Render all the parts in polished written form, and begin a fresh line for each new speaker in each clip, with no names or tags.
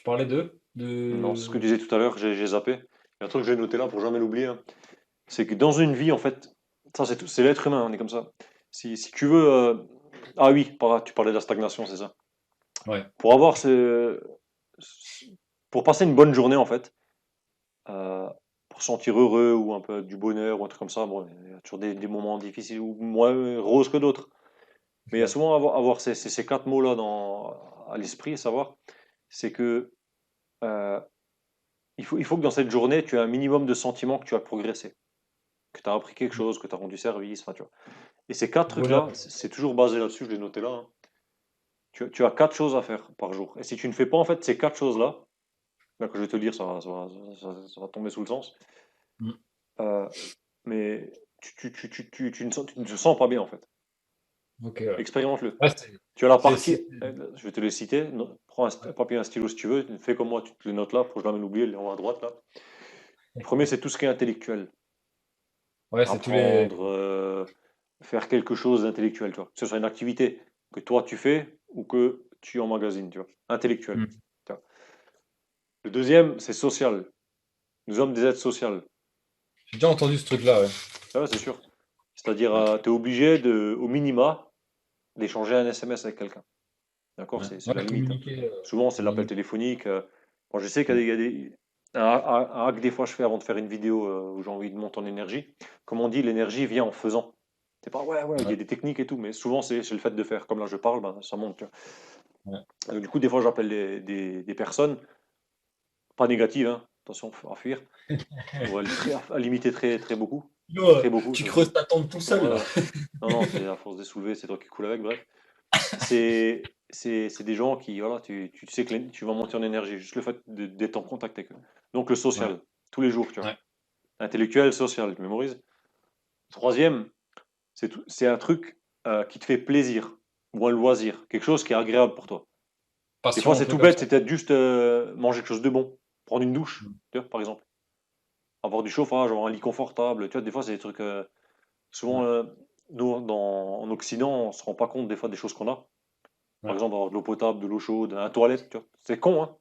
parlais
Non, c'est ce que je
de...
disais tout à l'heure, j'ai zappé. Il y a un truc que j'ai noté là pour jamais l'oublier, hein. C'est que dans une vie, en fait, ça c'est c'est l'être humain, on est comme ça. Si tu veux. Ah oui, tu parlais de la stagnation, c'est ça.
Ouais.
Pour avoir pour passer une bonne journée, en fait, euh, pour se sentir heureux ou un peu du bonheur ou un truc comme ça, bon, il y a toujours des moments difficiles ou moins roses que d'autres. Mais il y a
Ouais.
souvent avoir ces quatre mots-là à l'esprit, savoir, c'est que euh, il faut que dans cette journée, tu aies un minimum de sentiments que tu as progressé, que tu as appris quelque chose, que tu as rendu service, enfin, tu vois. Et ces quatre
Bonheur.
trucs-là, c'est toujours basé là-dessus, je l'ai noté là, hein. Tu as quatre choses à faire par jour. Et si tu ne fais pas en fait ces quatre choses-là, là que je vais te dire, ça va tomber sous le sens,
Mm.
euh, mais tu ne te sens pas bien en fait.
Ok, ouais.
Expérimente-le.
Ouais,
Tu as la
c'est,
partie,
c'est-
je vais te les citer, prends un papier et un stylo si tu veux, fais comme moi, tu te les notes là, pour jamais l'oublier, en haut à droite là. Le premier, c'est tout ce qui est intellectuel.
ouais, c'est tous les...
Apprendre, faire quelque chose d'intellectuel, tu vois. Que ce soit une activité que toi tu fais ou que tu emmagasines, tu vois. Intellectuel.
Mm.
Tu vois. Le deuxième, c'est social. Nous sommes des êtres sociaux.
J'ai déjà entendu ce truc-là, ouais.
Ah ouais, c'est sûr. C'est-à-dire,
Ouais.
tu es obligé au minima, d'échanger un SMS avec quelqu'un. D'accord?
Ouais.
C'est la
Ouais,
limite, hein.
communiquer
Souvent, c'est
un
l'appel
minimum.
téléphonique. Bon, je sais qu'il
Mm.
y a un hack des fois je fais avant de faire une vidéo où j'ai envie de monter en énergie. Comme on dit, l'énergie vient en faisant. C'est pas ouais, ouais, il y a
Ouais.
des techniques et tout, mais souvent c'est le fait de faire. Comme là, je parle, ben, ça monte, tu vois.
Ouais.
Du coup, des fois, j'appelle des personnes, pas négatives, hein, attention à fuir, ou à limiter très, très beaucoup. Très beaucoup,
Tu
ça veut dire.
creuses ta tombe tout seul,
Ouais,
là.
ouais. Non, non, c'est à force de soulever, c'est toi qui coule avec, bref. C'est des gens qui, voilà, tu sais que tu vas monter en énergie, juste le fait d'être en contact avec eux. Donc le
Ouais.
social, tous les jours, tu vois.
Ouais.
Intellectuel, social, tu mémorises. Troisième, c'est un truc qui te fait plaisir, ou un loisir, quelque chose qui est agréable pour toi. Des fois,
Passion un
c'est
peu
tout
comme
bête,
ça.
c'est peut-être juste manger quelque chose de bon, prendre une douche,
Mm.
tu vois, par exemple. Avoir du chauffage, avoir un lit confortable, tu vois, des fois, c'est des trucs. Souvent,
Ouais.
nous, en Occident, on se rend pas compte des fois des choses qu'on a. Par
Ouais.
exemple, avoir de l'eau potable, de l'eau chaude, un toilette, tu vois. C'est con, hein.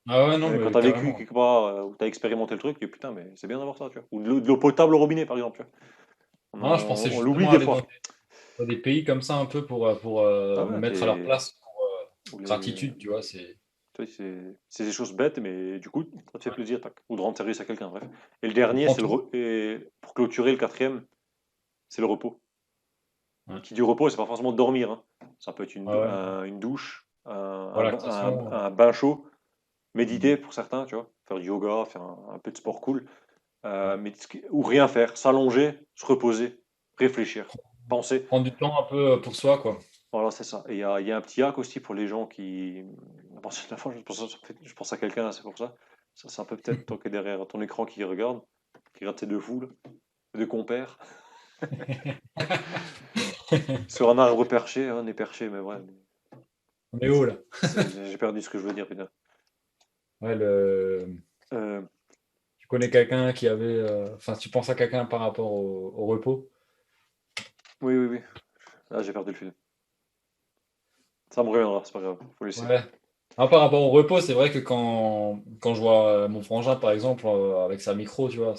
Ah ouais, non,
Mais quand
mais
tu as vécu
carrément.
quelque part, où tu as expérimenté le truc, tu dis putain, mais c'est bien d'avoir ça, tu vois. Ou de l'eau potable au robinet, par exemple, tu vois.
Non, je pensais
On l'oublie
justement
des
aller dans
fois.
des pays comme ça un peu pour
Ah
me
ouais,
mettre à leur place, pour
ou les,
gratitude, tu vois, c'est...
tu vois, c'est des choses bêtes, mais du coup, ça te fait
Ouais.
plaisir, tac. Ou de rendre service à quelqu'un, bref. Et le
On
dernier,
prend
c'est
tout.
et pour clôturer le quatrième, c'est le repos.
Ouais.
Qui dit repos, c'est pas forcément dormir, hein. Ça peut être
Ouais, ouais.
une douche,
Relaxation.
un bain chaud,
Mm.
méditer pour certains, tu vois, faire du yoga, faire un peu de sport cool,
Ouais.
ou rien faire, s'allonger, se reposer, réfléchir, penser.
Prendre du temps un peu pour soi, quoi.
Voilà, c'est ça. Et il y a un petit hack aussi pour les gens qui. Bon, la fois, je pense à quelqu'un, c'est pour ça. Ça, c'est un peu peut-être toi qui es derrière ton écran qui regarde ces deux foules, ces deux compères, sur un arbre perché, hein, on est perché, mais ouais.
On est haut, là.
J'ai perdu ce que je veux dire, putain.
Ouais,
Euh,
tu connais quelqu'un qui avait... Enfin, tu penses à quelqu'un par rapport au repos?
oui, oui, oui. Ah, j'ai perdu le fil. Ça me reviendra, c'est pas grave, faut laisser.
Ouais. Ah, par rapport au repos, c'est vrai que quand je vois mon frangin, par exemple, avec sa micro, tu vois,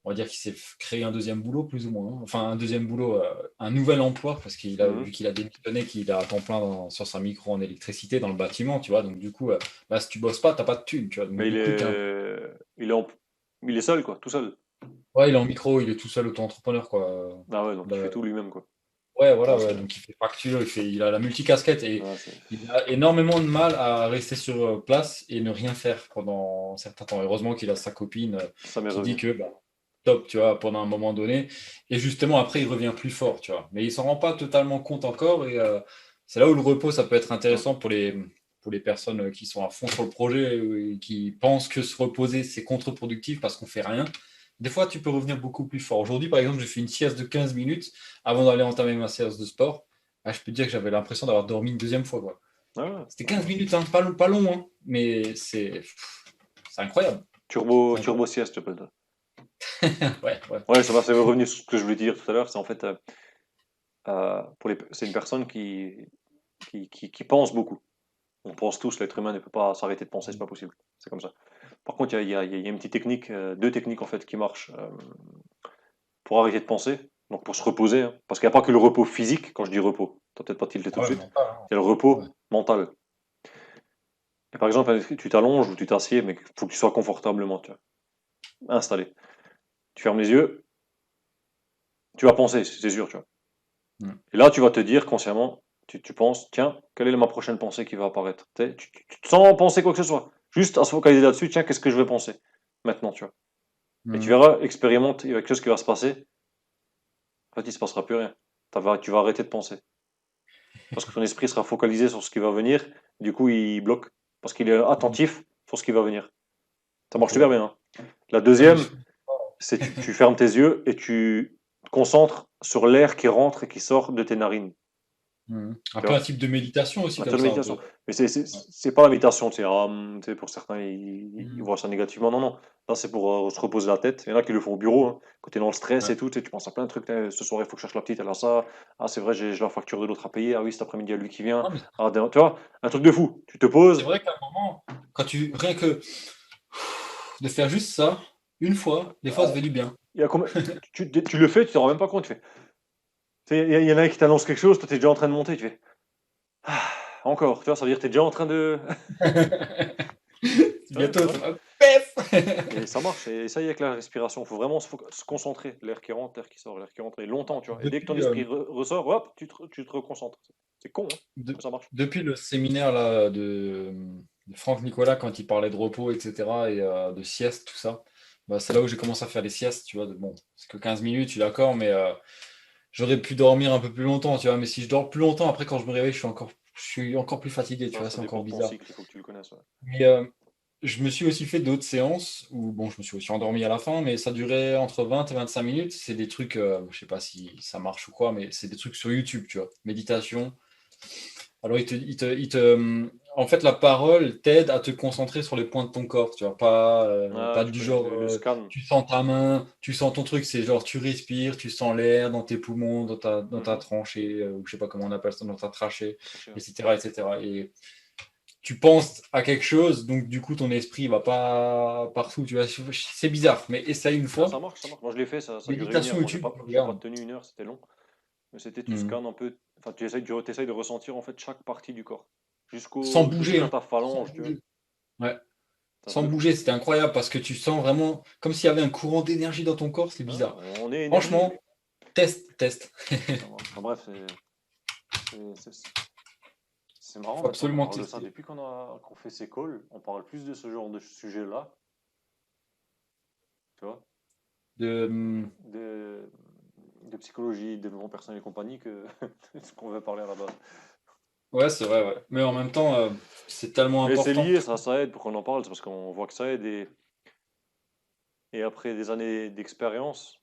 on va dire qu'il s'est créé un deuxième boulot, plus ou moins, hein. Enfin, un deuxième boulot, un nouvel emploi, parce qu'il a
Mhm.
vu qu'il a démissionné, qu'il est à temps plein sur sa micro en électricité dans le bâtiment, tu vois. Donc, du coup, bah, si tu bosses pas, t'as pas de thune, tu vois. Donc,
Mais
du coup,
il est seul, quoi, tout seul.
ouais, il est en micro, il est tout seul auto-entrepreneur, quoi.
Ah ouais, donc il fait
Bah,
tout lui-même, quoi.
ouais, voilà,
Ah,
ouais. Donc, il fait facture, il a la multicasquette et
ah, c'est,
il a énormément de mal à rester sur place et ne rien faire pendant un certain temps. Heureusement qu'il a sa copine
ça m'est
qui dit
revenu.
que, bah, top, tu vois, pendant un moment donné. Et justement, après, il revient plus fort, tu vois. Mais il s'en rend pas totalement compte encore. Et c'est là où le repos, ça peut être
Mm.
intéressant pour les personnes qui sont à fond sur le projet et qui pensent que se reposer, c'est contre-productif parce qu'on fait rien. Des fois, tu peux revenir beaucoup plus fort. Aujourd'hui, par exemple, j'ai fait une sieste de 15 minutes avant d'aller entamer ma séance de sport. Ah, je peux te dire que j'avais l'impression d'avoir dormi une deuxième fois, quoi.
Ah ouais,
C'était
ah
15
ouais.
minutes, hein, pas long, hein, mais c'est incroyable. C'est
Turbo
incroyable.
sieste, tu appelles ça.
Ouais, ouais.
Ouais, ça m'est revenu sur ce que je voulais dire tout à l'heure. C'est en fait, c'est une personne qui pense beaucoup. On pense tous, l'être humain ne peut pas s'arrêter de penser, c'est pas possible. C'est comme ça. Par contre, il y a une petite technique, deux techniques en fait qui marchent pour arrêter de penser, donc pour se reposer, hein. Parce qu'il n'y a pas que le repos physique, quand je dis repos, t'as peut-être pas tilté tout
Ah
de
ouais,
suite,
mental, hein.
il y a le
Ouais.
repos mental. Et par exemple, tu t'allonges ou tu t'assieds, mais il faut que tu sois confortablement, tu vois, installé. Tu fermes les yeux, tu vas penser, c'est sûr, tu vois.
Mm.
Et là, tu vas te dire consciemment, tu penses, tiens, quelle est ma prochaine pensée qui va apparaître? Sans penser quoi que ce soit, juste à se focaliser là-dessus, tiens, qu'est-ce que je vais penser maintenant, tu vois. Et tu
Mm.
verras, expérimente, il y a quelque chose qui va se passer. En fait, il se passera plus rien. Tu vas arrêter de penser. Parce que ton esprit sera focalisé sur ce qui va venir. Du coup, il bloque. Parce qu'il est attentif sur ce qui va venir. Ça marche
Ok.
super bien, hein. La
Ah, mais
deuxième, c'est tu fermes tes yeux et tu te concentres sur l'air qui rentre et qui sort de tes narines.
Un
Tu
peu un
vois?
type de méditation aussi,
Un
comme
peu de
ça, un
méditation.
peu.
Mais
Ouais.
c'est pas la méditation, tu sais, pour certains, ils
Mm.
voient ça négativement. Non, non. Là, c'est pour se reposer la tête. Il y en a qui le font au bureau, hein. Quand tu es dans le stress
Ouais.
et tout, tu sais, tu penses à plein de trucs. Ce soir, il faut que je cherche la petite, elle a ça. Ah, c'est vrai, j'ai la facture de l'autre à payer. Ah oui, cet après-midi, il y a lui qui vient.
Ah, mais
Ah, tu vois, un truc de fou. Tu te
c'est
poses.
vrai qu'à un moment, rien que de faire juste ça, une fois, des fois, ça
Oh,
fait du bien.
il y a combien- tu le fais, tu te rends même pas compte. Tu sais, il y en a un qui t'annonce quelque chose, toi, tu es déjà en train de monter. Tu fais, ah, encore. Tu vois, ça veut dire que tu es déjà en train de. Ouais,
Bientôt, ça
ouais.
va. Pef.
Et ça marche, et ça y est avec la respiration, il faut vraiment se concentrer, l'air qui rentre, l'air qui sort, l'air qui rentre, et longtemps, tu vois. Et dès que ton
Depuis,
esprit ressort, hop, tu te reconcentres. C'est con, hein,
de-
mais ça marche.
depuis le séminaire là, de Franck Nicolas, quand il parlait de repos, etc., et de sieste, tout ça, bah, c'est là où j'ai commencé à faire les siestes, tu vois. Bon, c'est que 15 minutes, je suis d'accord, mais j'aurais pu dormir un peu plus longtemps, tu vois. Mais si je dors plus longtemps, après, quand je me réveille, je suis encore plus fatigué, tu vois,
Ça
c'est
dépend
encore
de ton
bizarre.
cycle, il faut que tu le connaisses. Ouais.
Mais je me suis aussi fait d'autres séances où, bon, je me suis aussi endormi à la fin, mais ça durait entre 20 et 25 minutes. C'est des trucs, je sais pas si ça marche ou quoi, mais c'est des trucs sur YouTube, tu vois. Méditation. Alors, en fait, la parole t'aide à te concentrer sur les points de ton corps, tu vois.
Ah,
Pas
je
du
connais,
genre,
le scan.
tu sens ta main, tu sens ton truc, c'est genre, tu respires, tu sens l'air dans tes poumons, dans ta
Mhm.
tranchée, ou je sais pas comment on appelle ça, dans ta trachée,
Très cher.
etc., etc. Et tu penses à quelque chose, donc du coup ton esprit va pas partout, tu vois. C'est bizarre, mais essaye une
Ah,
fois.
ça marche. Moi, je l'ai fait, ça durait une
Méditation
heure. Bon,
YouTube, tu
j'ai pas
regardes.
tenu une heure, c'était long. Mais c'était, tu
Mhm.
scannes un peu, enfin, tu essayes de ressentir, en fait, chaque partie du corps.
Sans bouger,
Jusqu'à
hein.
ta
Sans
phalange, tu vois.
bouger. Ouais.
C'est un truc
Sans
de fou.
bouger, c'était incroyable parce que tu sens vraiment comme s'il y avait un courant d'énergie dans ton corps, c'est
Ah,
bizarre.
on est énergie.
Franchement, teste.
Ça marche. Enfin, bref, c'est- c'est- c'est marrant
Faut
maintenant qu'on
absolument
parle de ça.
tester.
Depuis qu'on fait ces calls, on parle plus de ce genre de sujet-là, tu vois,
De, hum,
de, de psychologie, développement personnel et compagnie que ce qu'on veut parler à la base.
Ouais, c'est vrai, ouais. Mais en même temps, c'est tellement
Mais c'est
important.
lié, ça aide pour qu'on en parle, c'est parce qu'on voit que ça aide et après des années d'expérience,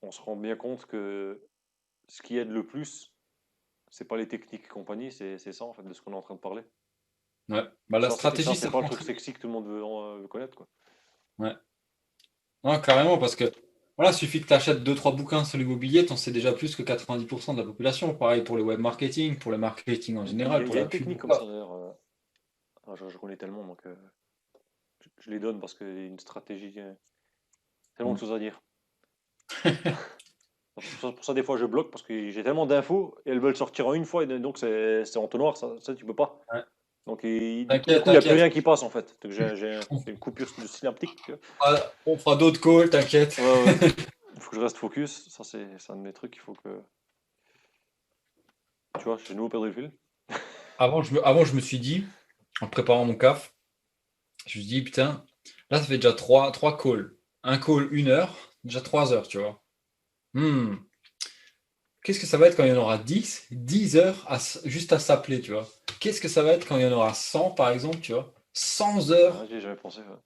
on se rend bien compte que ce qui aide le plus, c'est pas les techniques et compagnie, c'est ça en fait de ce qu'on est en train de parler.
Ouais. Bah, la
Et ça,
stratégie,
c'est
ça
pas le
prend
truc
très vite.
sexy que tout le monde veut connaître, quoi.
Ouais. Non, carrément, parce que voilà, suffit que tu achètes deux trois bouquins sur l'immobilier, t'en sais déjà plus que 90% de la population. Pareil pour le web marketing, pour le marketing en général,
Il
pour
y a
la
une
pub ou
technique comme ça
quoi.
d'ailleurs. Je connais tellement, donc je les donne parce qu'il y a une stratégie, tellement de
Mm.
choses à dire. Pour ça, des fois, je bloque parce que j'ai tellement d'infos et elles veulent sortir en une fois, et donc c'est entonnoir, ça, tu peux pas. Donc, du
T'inquiète,
coup, il n'y a plus
t'inquiète.
rien qui passe en fait. Donc, une coupure de synaptique.
On fera d'autres calls, t'inquiète.
Ouais, ouais. Il faut que je reste focus. Ça, c'est un de mes trucs. Il faut que. Tu vois, j'ai de nouveau perdu le fil.
Avant, je me suis dit, en préparant mon CAF, je me suis dit, putain, là, ça fait déjà trois calls. Un call, 1 heure, déjà 3 heures, tu vois. Hmm. Qu'est-ce que ça va être quand il y en aura 10 heures juste à s'appeler, tu vois. Qu'est-ce que ça va être quand il y en aura 100, par exemple, tu vois. 100
Ah,
heures.
j'y ai jamais pensé. Ouais.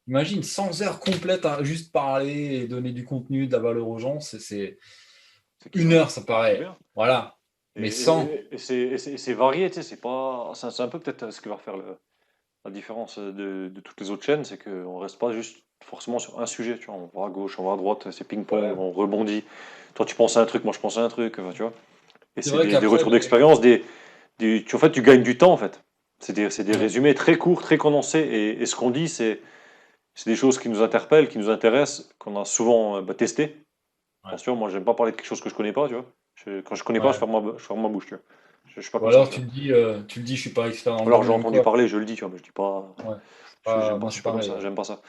Imagine 100 heures complètes à juste parler et donner du contenu, de la valeur aux gens.
C'est
Une
kiffant.
heure, ça
C'est
paraît.
bien.
Voilà.
Et,
Mais 100.
c'est varié, tu sais. C'est un peu peut-être ce qui va faire la différence de toutes les autres chaînes, c'est qu'on reste pas juste forcément sur un sujet. Tu vois, on va à gauche, on va à droite, c'est ping-pong,
Ouais.
on rebondit. Toi, tu penses à un truc, moi, je pense à un truc, tu vois. Et
C'est
c'est
vrai
des
qu'après,
retours d'expérience, En fait, tu gagnes du temps, en fait. C'est des
Ouais.
résumés très courts, très condensés, et ce qu'on dit, c'est des choses qui nous interpellent, qui nous intéressent, qu'on a souvent testé.
Ouais.
Attention, moi, j'aime pas parler de quelque chose que je connais pas, tu vois. Quand je connais pas,
Ouais.
je ferme ma bouche, tu vois. Je suis pas
Ou
comme ça,
alors
tu vois.
tu me dis, je suis pas expert dans
Ou
le
alors j'ai
domaine ou
entendu
quoi.
parler, je le dis, tu vois, mais je dis pas.
Ouais.
Je, j'aime pas,
Moi,
je
c'est
suis pas comme
pareil.
ça, j'aime pas ça.